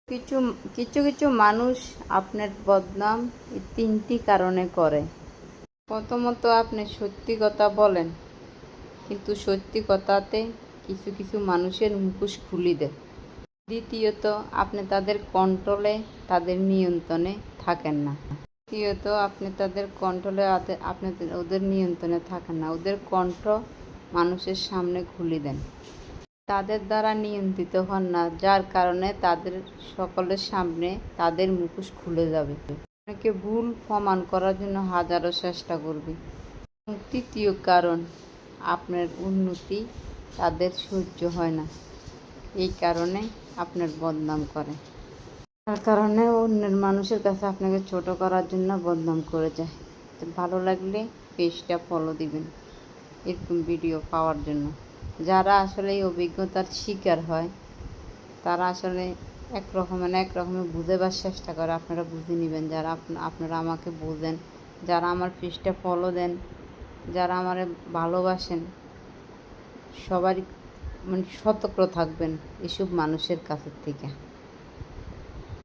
কিছু কিছু কিছু মানুষ আপনার বদনাম এই তিনটি কারণে করে। প্রথমত, আপনি সত্যি কথা বলেন, কিন্তু সত্যি কথাতে কিছু কিছু মানুষের মুখোশ খুলে দেয়। দ্বিতীয়ত, আপনি তাদের কন্ট্রোলে, তাদের নিয়ন্ত্রণে থাকেন না। তৃতীয়ত, আপনি তাদের কন্ট্রোলে, আপনি ওদের নিয়ন্ত্রণে থাকেন না, ওদের কণ্ঠ মানুষের সামনে খুলে দেন। তাদের দ্বারা নিয়ন্ত্রিত হন না, যার কারণে তাদের সকলের সামনে তাদের মুখোশ খুলে যাবে। আপনাকে ভুল প্রমাণ করার জন্য হাজারো চেষ্টা করবে। তৃতীয় কারণ, আপনার উন্নতি তাদের সহ্য হয় না, এই কারণে আপনার বদনাম করে। তার কারণে অন্যের মানুষের কাছে আপনাকে ছোট করার জন্য বদনাম করে যায়। তো ভালো লাগলে পেজটা ফলো দিবেন এরকম ভিডিও পাওয়ার জন্য। যারা আসলে এই অভিজ্ঞতার শিকার হয় তারা আসলে এক রকমের বুঝাবার চেষ্টা করে। আপনারা বুঝে নেবেন, যারা আপনারা আমাকে বোঝেন, যারা আমার পেজটা ফলো দেন, যারা আমার ভালোবাসেন, সবারই সতর্ক থাকবেন এসব মানুষের কাছের থেকে।